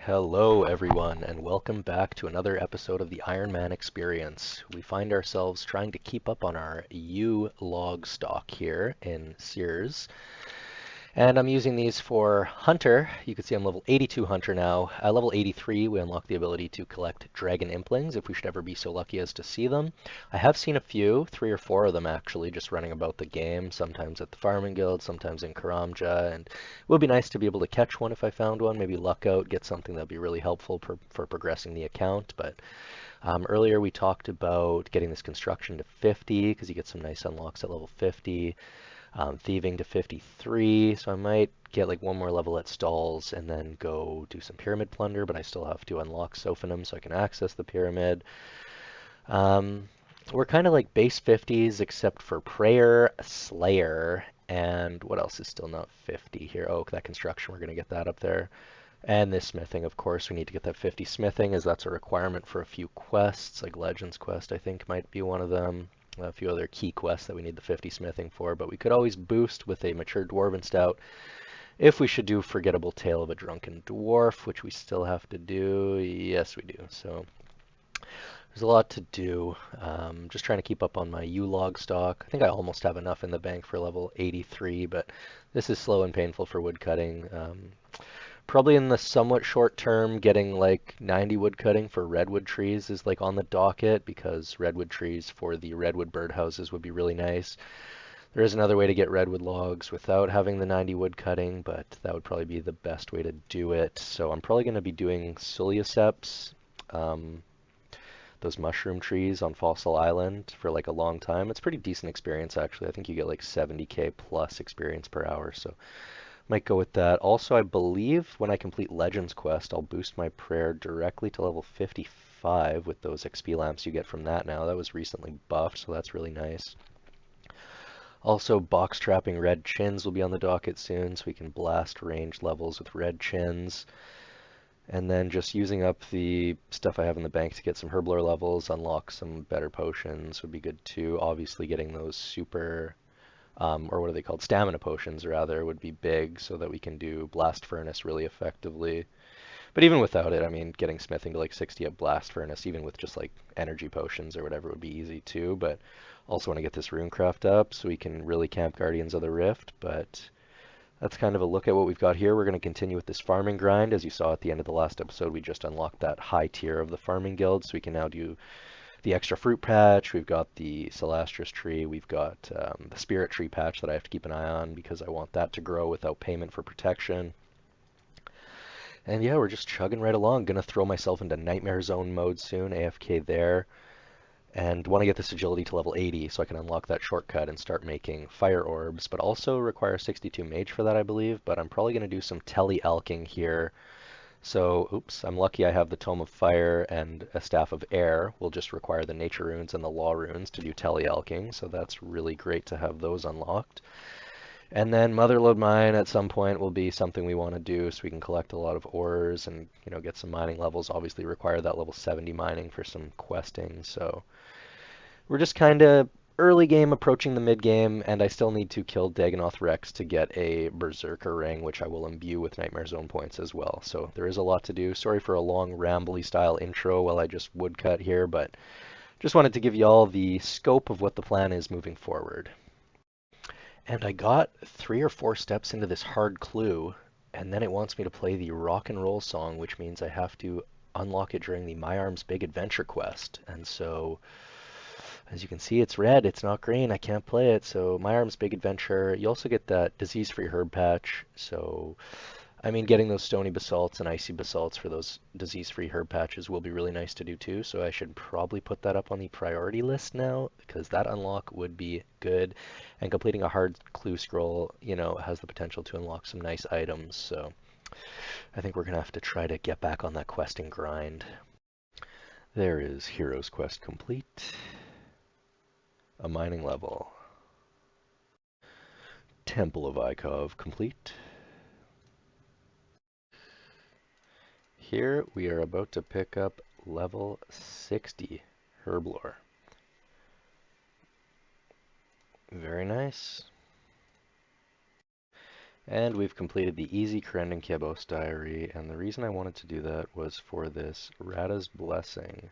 Hello, everyone, and welcome back to another episode of the Ironman Experience. We find ourselves trying to keep up on our U log stock here in Sears. And I'm using these for Hunter. You can see I'm level 82 Hunter now. At level 83, we unlock the ability to collect Dragon Implings if we should ever be so lucky as to see them. I have seen a few, 3 or 4 of them actually, just running about the game, sometimes at the Farming Guild, sometimes in Karamja, and it would be nice to be able to catch one if I found one, maybe luck out, get something that would be really helpful for progressing the account. But earlier we talked about getting this construction to 50, because you get some nice unlocks at level 50. Thieving to 53, so I might get like one more level at stalls and then go do some pyramid plunder, but I still have to unlock Sophanum so I can access the pyramid. We're kind of like base 50s except for Prayer, Slayer, and what else is still not 50 here? Oh, that construction, we're going to get that up there. And this smithing, of course, we need to get that 50 smithing as that's a requirement for a few quests, like Legends Quest I think might be one of them. A few other key quests that we need the 50 smithing for, but we could always boost with a mature dwarven stout if we should do Forgettable Tale of a Drunken Dwarf, which we still have to do. Yes, we do. So there's a lot to do. Just trying to keep up on my U-log stock. I think I almost have enough in the bank for level 83, but this is slow and painful for woodcutting. Probably in the somewhat short term, getting like 90 wood cutting for redwood trees is like on the docket because redwood trees for the redwood birdhouses would be really nice. There is another way to get redwood logs without having the 90 wood cutting, but that would probably be the best way to do it. So I'm probably going to be doing Suliaceps, those mushroom trees on Fossil Island for like a long time. It's pretty decent experience actually. I think you get like 70k plus experience per hour, so might go with that. Also, I believe when I complete Legends Quest, I'll boost my prayer directly to level 55 with those XP lamps you get from that now. That was recently buffed, so that's really nice. Also, box trapping red chins will be on the docket soon, so we can blast range levels with red chins. And then just using up the stuff I have in the bank to get some herblore levels, unlock some better potions would be good too. Obviously, getting those super or what are they called? Stamina potions, rather, would be big so that we can do Blast Furnace really effectively. But even without it, I mean, getting smithing to like 60 at Blast Furnace, even with just like energy potions or whatever, would be easy too. But also want to get this Runecraft up so we can really camp Guardians of the Rift. But that's kind of a look at what we've got here. We're going to continue with this farming grind. As you saw at the end of the last episode, we just unlocked that high tier of the farming guild, so we can now do the extra fruit patch, we've got the Celastrus tree, we've got the spirit tree patch that I have to keep an eye on because I want that to grow without payment for protection. And yeah, we're just chugging right along. Gonna throw myself into Nightmare Zone mode soon, AFK there. And want to get this agility to level 80 so I can unlock that shortcut and start making fire orbs, but also require 62 mage for that, I believe. But I'm probably going to do some tele-alking here. So, oops, I'm lucky I have the Tome of Fire and a Staff of Air. We'll just require the Nature Runes and the Law Runes to do tele-alking, so that's really great to have those unlocked. And then Motherlode Mine at some point will be something we want to do so we can collect a lot of ores and, you know, get some mining levels. Obviously require that level 70 mining for some questing, so we're just kind of early game approaching the mid game, and I still need to kill Dagonoth Rex to get a Berserker Ring, which I will imbue with Nightmare Zone points as well. So there is a lot to do. Sorry for a long, rambly style intro while I just woodcut here, but just wanted to give you all the scope of what the plan is moving forward. And I got 3 or 4 steps into this hard clue, and then it wants me to play the rock and roll song, which means I have to unlock it during the My Arms Big Adventure quest. And so as you can see, it's red, it's not green, I can't play it. So My Arms Big Adventure, you also get that disease-free herb patch. So, I mean, getting those stony basalts and icy basalts for those disease-free herb patches will be really nice to do too. So I should probably put that up on the priority list now because that unlock would be good. And completing a hard clue scroll, you know, has the potential to unlock some nice items. So I think we're going to have to try to get back on that quest and grind. There is Hero's Quest complete. A mining level. Temple of Ikov complete. Here we are about to pick up level 60 Herblore. Very nice. And we've completed the Easy Krendin Kiebos Diary, and the reason I wanted to do that was for this Rada's Blessing.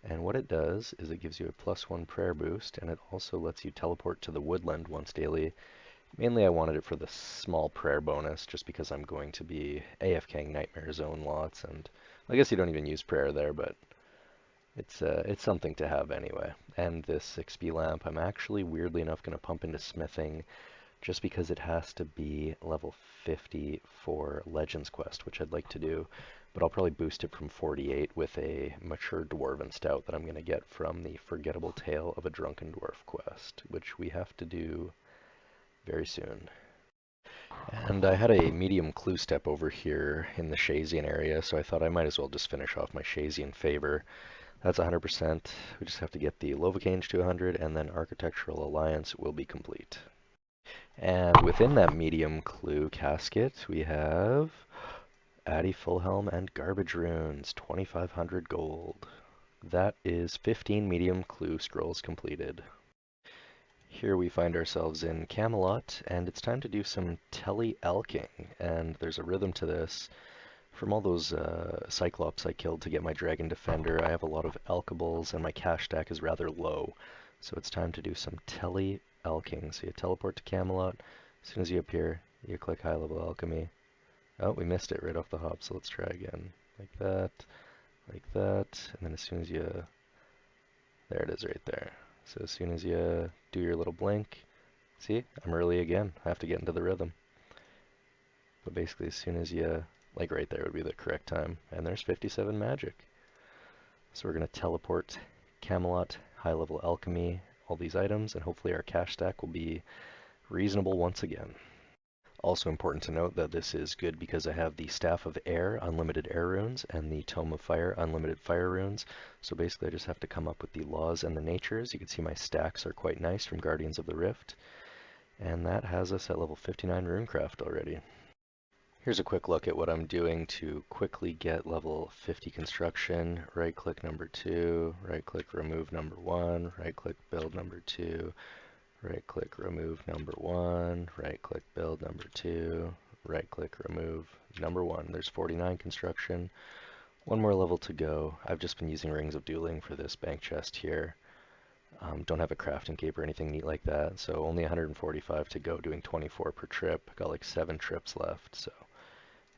And what it does is it gives you a +1 prayer boost, and it also lets you teleport to the woodland once daily. Mainly I wanted it for the small prayer bonus, just because I'm going to be AFKing Nightmare Zone lots, and I guess you don't even use prayer there, but it's something to have anyway. And this XP lamp, I'm actually weirdly enough going to pump into smithing, just because it has to be level 50 for Legends Quest, which I'd like to do, but I'll probably boost it from 48 with a Mature Dwarven Stout that I'm going to get from the Forgettable Tale of a Drunken Dwarf quest, which we have to do very soon. And I had a medium clue step over here in the Shazian area, so I thought I might as well just finish off my Shazian favor. That's 100%. We just have to get the Lovacange to 100, and then Architectural Alliance will be complete. And within that medium clue casket, we have Addy Fullhelm and Garbage Runes, 2,500 gold. That is 15 medium clue scrolls completed. Here we find ourselves in Camelot, and it's time to do some tele-elking, and there's a rhythm to this. From all those Cyclops I killed to get my Dragon Defender, I have a lot of Elkables, and my cash stack is rather low. So it's time to do some tele-elking. So you teleport to Camelot. As soon as you appear, you click High Level Alchemy. Oh, we missed it right off the hop, so let's try again. Like that, and then as soon as you... There it is right there. So as soon as you do your little blink, see, I'm early again. I have to get into the rhythm. But basically as soon as you... Like right there would be the correct time. And there's 57 magic. So we're going to teleport Camelot, High Level Alchemy, all these items, and hopefully our cash stack will be reasonable once again. Also important to note that this is good because I have the Staff of Air, unlimited air runes, and the Tome of Fire, unlimited fire runes. So basically I just have to come up with the laws and the natures. You can see my stacks are quite nice from Guardians of the Rift. And that has us at level 59 Runecraft already. Here's a quick look at what I'm doing to quickly get level 50 construction. Right click number 2, right click remove number 1, right click build number 2, right click remove number 1, right click build number 2, right click remove number 1. There's 49 construction. One more level to go. I've just been using Rings of Dueling for this bank chest here. Don't have a crafting cape or anything neat like that, so only 145 to go, doing 24 per trip. Got like 7 trips left, so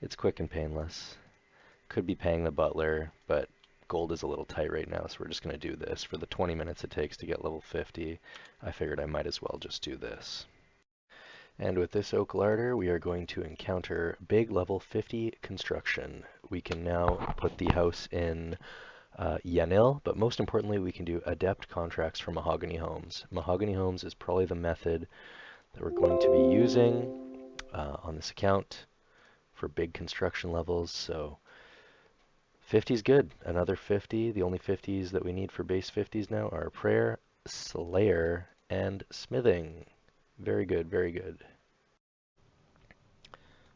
it's quick and painless. Could be paying the butler, but gold is a little tight right now, so we're just going to do this. For the 20 minutes it takes to get level 50, I figured I might as well just do this. And with this oak larder, we are going to encounter big level 50 construction. We can now put the house in Yanil, but most importantly, we can do adept contracts for Mahogany Homes. Mahogany Homes is probably the method that we're going to be using on this account for big construction levels, so 50 is good. Another 50. The only 50s that we need for base 50s now are Prayer, Slayer, and Smithing. Very good, very good.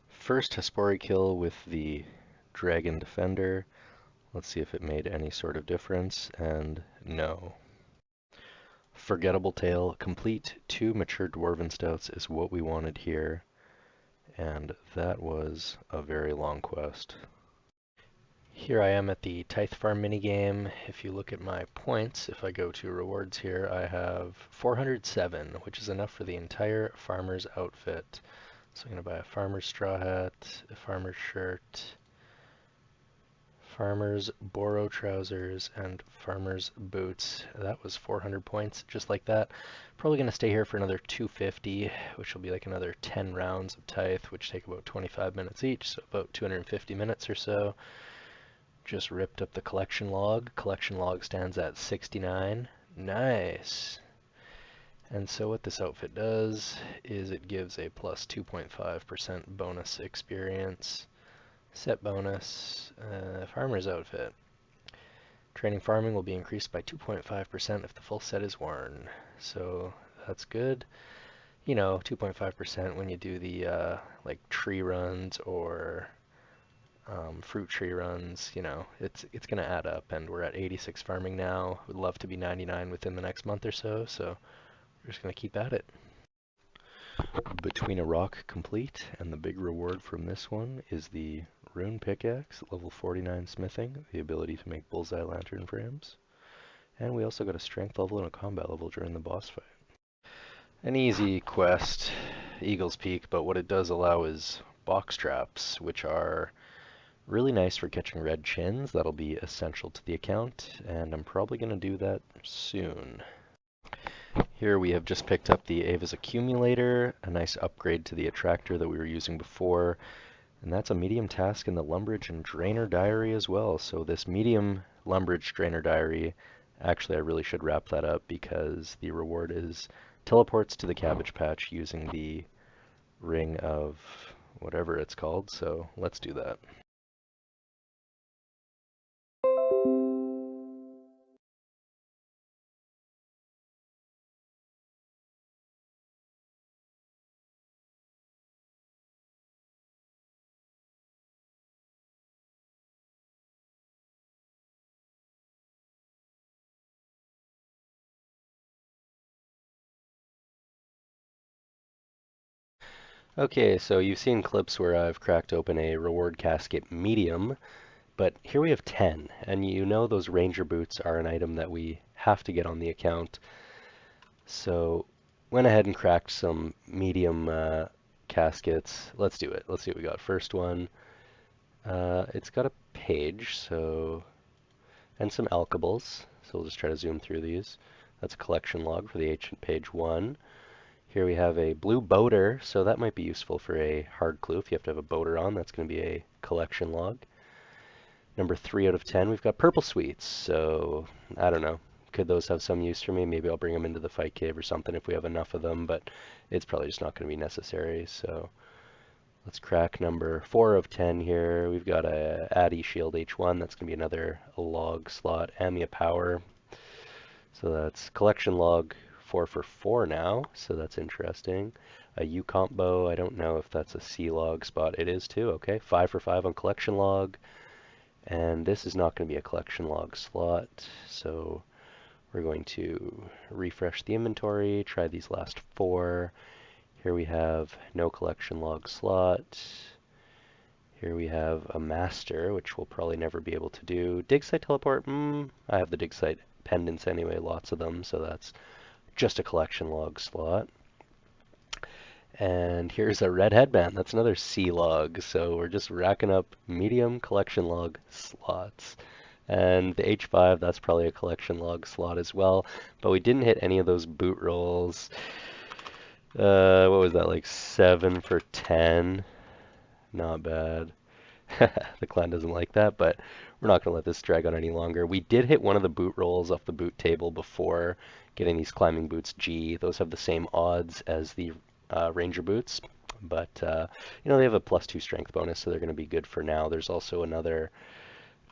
First Hespori kill with the Dragon Defender. Let's see if it made any sort of difference, and no. Forgettable Tale, complete 2 mature Dwarven Stouts is what we wanted here, and that was a very long quest. Here I am at the Tithe Farm minigame. If you look at my points, if I go to rewards here, I have 407, which is enough for the entire farmer's outfit. So I'm going to buy a farmer's straw hat, a farmer's shirt, farmer's Boro trousers, and farmer's boots. That was 400 points, just like that. Probably going to stay here for another 250, which will be like another 10 rounds of Tithe, which take about 25 minutes each, so about 250 minutes or so. Just ripped up the collection log. Collection log stands at 69. Nice. And so what this outfit does is it gives a plus 2.5% bonus experience. Set bonus, farmer's outfit. Training farming will be increased by 2.5% if the full set is worn. So that's good. You know, 2.5% when you do the like tree runs or fruit tree runs, you know, it's going to add up, and we're at 86 farming now. Would love to be 99 within the next month or so, so we're just going to keep at it. Between a rock complete and the big reward from this one is the rune pickaxe, level 49 smithing, the ability to make bullseye lantern frames. And we also got a strength level and a combat level during the boss fight. An easy quest, Eagle's Peak, but what it does allow is box traps, which are really nice for catching red chins. That'll be essential to the account, and I'm probably going to do that soon. Here we have just picked up the Ava's Accumulator, a nice upgrade to the attractor that we were using before, and that's a medium task in the Lumbridge and Drainer Diary as well. So this medium Lumbridge Drainer Diary, actually I really should wrap that up because the reward is teleports to the Cabbage Patch using the Ring of whatever it's called, so let's do that. Okay, so you've seen clips where I've cracked open a reward casket medium, but here we have 10, and you know those ranger boots are an item that we have to get on the account. So went ahead and cracked some medium caskets. Let's do it. Let's see what we got. First one, it's got a page, so and some alkables. So we'll just try to zoom through these. That's a collection log for the ancient page 1. Here we have a blue boater, so that might be useful for a hard clue. If you have to have a boater on, that's going to be a collection log. Number 3 out of 10, we've got purple sweets, so I don't know. Could those have some use for me? Maybe I'll bring them into the fight cave or something if we have enough of them, but it's probably just not going to be necessary. So let's crack number 4 of 10 here. We've got a Addy Shield H1. That's going to be another log slot. Amia Power. So that's collection log 4 for 4 now, so that's interesting. A U-comp bow, I don't know if that's a C log spot. It is too, okay. 5 for 5 on collection log. And this is not going to be a collection log slot, so we're going to refresh the inventory, try these last 4. Here we have no collection log slot. Here we have a master, which we'll probably never be able to do. Dig site teleport, I have the dig site pendants anyway, lots of them, so that's just a collection log slot. And here's a red headband. That's another C log. So we're just racking up medium collection log slots. And the H5, that's probably a collection log slot as well. But we didn't hit any of those boot rolls. What was that, like 7 for 10? Not bad. The clan doesn't like that, but we're not going to let this drag on any longer. We did hit one of the boot rolls off the boot table before getting these climbing boots G. Those have the same odds as the Ranger boots, but you know, they have a +2 strength bonus, so they're going to be good for now. There's also another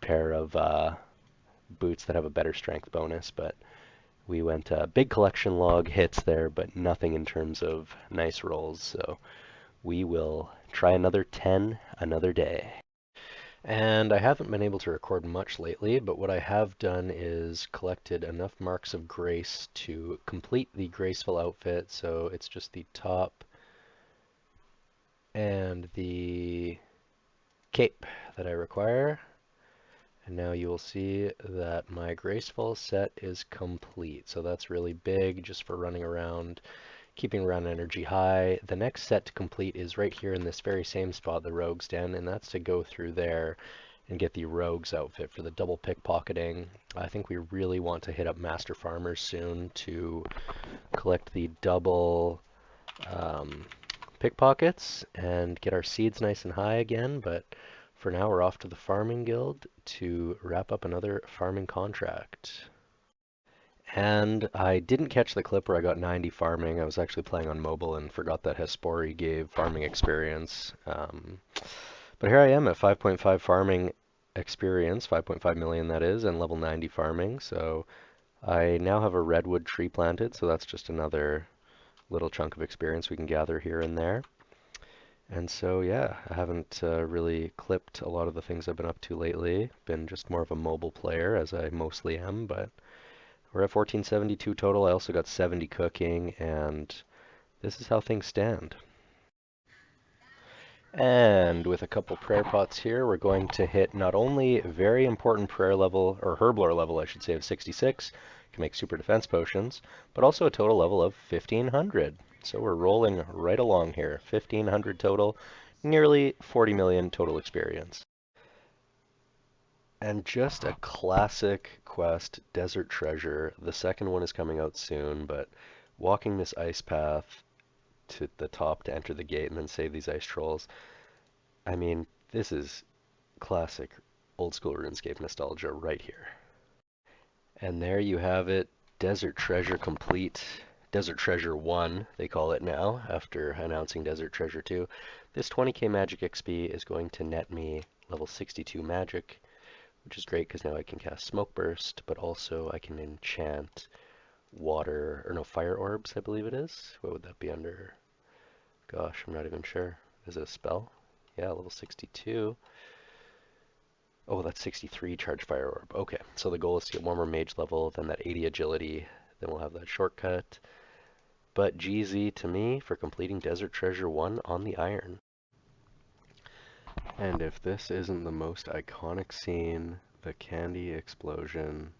pair of boots that have a better strength bonus, but we went big collection log hits there, but nothing in terms of nice rolls, so we will try another 10 another day. And I haven't been able to record much lately, but what I have done is collected enough marks of grace to complete the graceful outfit. So it's just the top and the cape that I require. And now you will see that my graceful set is complete. So that's really big just for running around, keeping run energy high. The next set to complete is right here in this very same spot, the rogue's den, and that's to go through there and get the rogue's outfit for the double pickpocketing. I think we really want to hit up Master Farmers soon to collect the double pickpockets and get our seeds nice and high again, but for now we're off to the farming guild to wrap up another farming contract. And I didn't catch the clip where I got 90 farming. I was actually playing on mobile and forgot that Hespori gave farming experience. But here I am at 5.5 farming experience, 5.5 million that is, and level 90 farming. So I now have a redwood tree planted, so that's just another little chunk of experience we can gather here and there. And so yeah, I haven't really clipped a lot of the things I've been up to lately. Been just more of a mobile player, as I mostly am, but we're at 1472 total. I also got 70 cooking and This is how things stand. And with a couple prayer pots here, we're going to hit not only a very important prayer level, or herblore level, I should say, of 66, can make super defense potions, but also a total level of 1500. So we're rolling right along here. 1500 total, nearly 40 million total experience. And just a classic quest, Desert Treasure. The second one is coming out soon, but walking this ice path to the top to enter the gate and then save these ice trolls. I mean, this is classic old school RuneScape nostalgia right here. And there you have it, Desert Treasure complete. Desert Treasure 1, they call it now, after announcing Desert Treasure 2. This 20k magic XP is going to net me level 62 magic, which is great because now I can cast Smoke Burst, but also I can enchant water, or no, fire orbs, I believe it is. What would that be under? Gosh, I'm not even sure. Is it a spell? Yeah, level 62. Oh, that's 63 charge fire orb. Okay, so the goal is to get one more mage level, then that 80 agility, then we'll have that shortcut. But GZ to me for completing Desert Treasure 1 on the iron. And if this isn't the most iconic scene, the candy explosion.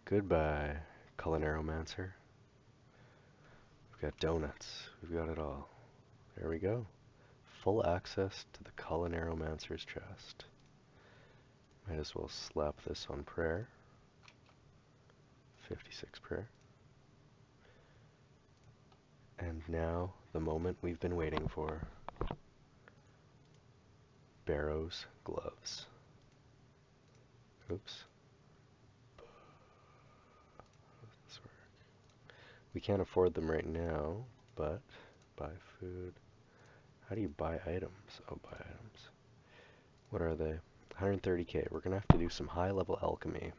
Goodbye, Culinaromancer. We've got donuts. We've got it all. There we go. Full access to the Culinaromancer's chest. Might as well slap this on prayer. 56 prayer. And now, the moment we've been waiting for. Barrows gloves. Oops. We can't afford them right now, but buy food. How do you buy items? Oh, buy items. What are they? 130k. We're going to have to do some high level alchemy.